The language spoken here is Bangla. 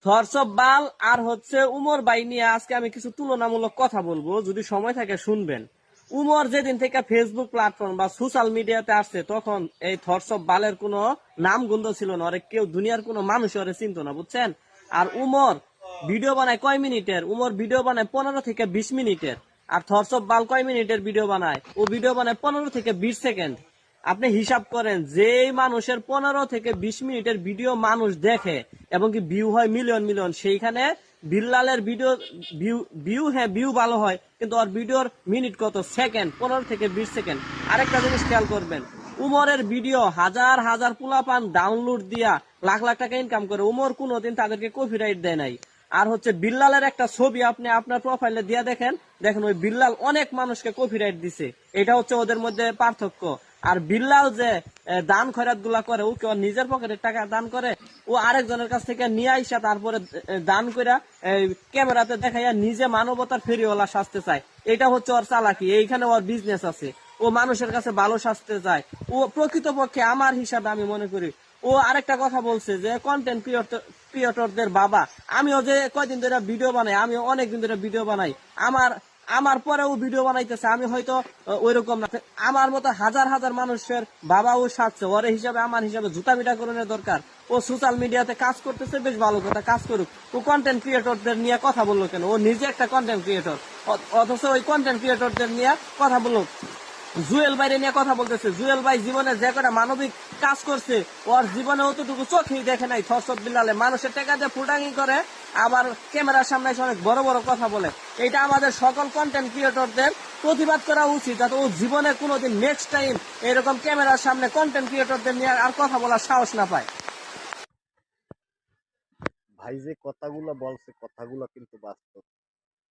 থরসব বাল আর হচ্ছে উমর ভাই নিয়ে আজকে আমি কিছু তুলনামূলক কথা বলবো, যদি সময় থাকে শুনবেন। উমর যেদিন থেকে ফেসবুক প্ল্যাটফর্ম বা সোশ্যাল মিডিয়াতে আসছে তখন এই থরসব বালের কোনো নাম গন্ধ ছিল না, ওরে কেউ দুনিয়ার কোনো মানুষ ওরে চিনতো না, বুঝছেন। আর উমর ভিডিও বানায় কয় মিনিটের? উমর ভিডিও বানায় 15 থেকে 20 মিনিটের। আর থরসব বাল কয় মিনিটের ভিডিও বানায়? ও ভিডিও বানায় 15 থেকে 20 সেকেন্ড। আপনি হিসাব করেন, যেই মানুষের 15 থেকে 20 মিনিটের ভিডিও মানুষ দেখে এবং কি ভিউ হয় মিলিয়ন মিলিয়ন, সেইখানে বিল্লালের ভিডিও ভিউ ভিউ হ্যাঁ ভিউ ভালো হয়, কিন্তু ওর ভিডিওর মিনিট কত? সেকেন্ড, 15 থেকে 20 সেকেন্ড। আরেকটা জিনিস খেয়াল করবেন, উমরের ভিডিও হাজার হাজার পোলাপান ডাউনলোড দিয়া লাখ লাখ টাকা ইনকাম করে, উমর কোনোদিন তাদেরকে কপিরাইট দেয় নাই। আর হচ্ছে বিল্লালের একটা ছবি আপনি আপনার প্রোফাইলে দিয়ে দেখেন, দেখেন ওই বিল্লাল অনেক মানুষকে কপিরাইট দিছে। এটা হচ্ছে ওদের মধ্যে পার্থক্য। আর বিল্লাল যে দান খয়রাত গুলা করে, ও কেউ নিজের পকেটের টাকা দান করে? ও আরেকজনের কাছ থেকে নিয়ে আইসা তারপরে দান কইরা ক্যামেরাতে দেখাইয়া নিজে মানবতার ফেরিওয়ালা সাজতে চায়। এটা হচ্ছে ওর চালাকি, এইখানে ওর বিজনেস আছে। ও মানুষের কাছে ভালো সাজতে চায়। ও প্রকৃতপক্ষে আমার হিসাবে আমি মনে করি, ও আরেকটা কথা বলছে যে কন্টেন্ট ক্রিয়েটরদের বাবা। আমিও যে কয়দিন ধরে ভিডিও বানাই, আমি অনেকদিন ধরে ভিডিও বানাই, আমার আমার পরেও ভিডিও বানাইতেছে, আমি হয়তো ওইরকম না। আমার মতো হাজার হাজার মানুষের বাবা ও সাজছে, ওর হিসাবে আমার হিসাবে জুতা মিটা করানোর দরকার। ও সোশ্যাল মিডিয়াতে কাজ করতেছে, বেশ ভালো কথা, কাজ করুক। ও কন্টেন্ট ক্রিয়েটরদের নিয়ে কথা বললো কেন? ও নিজে একটা কন্টেন্ট ক্রিয়েটর, অথচ ওই কন্টেন্ট ক্রিয়েটরদের নিয়ে কথা বললো। জুয়েল ভাইরে নিয়ে কথা বলতেছে, জুয়েল ভাই জীবনে যে কটা মানবিক কাজ করছে ওর জীবনে অতটুকু চোখেই দেখে নাই। থরসব বিল্লালে মানুষের টাকা দিয়ে ফুটাঙ্গি করে, আবার ক্যামেরার সামনে এসে অনেক বড় বড় কথা বলে। এটা আমাদের সকল কন্টেন্ট ক্রিয়েটরদের প্রতিবাদ করা উচিত, যাতে ও জীবনে কোনোদিন নেক্সট টাইম এরকম ক্যামেরার সামনে কন্টেন্ট ক্রিয়েটরদের নিয়ে আর কথা বলার সাহস না পায়। ভাই যে কথাগুলো বলছে কথাগুলো কিন্তু বাস্তব।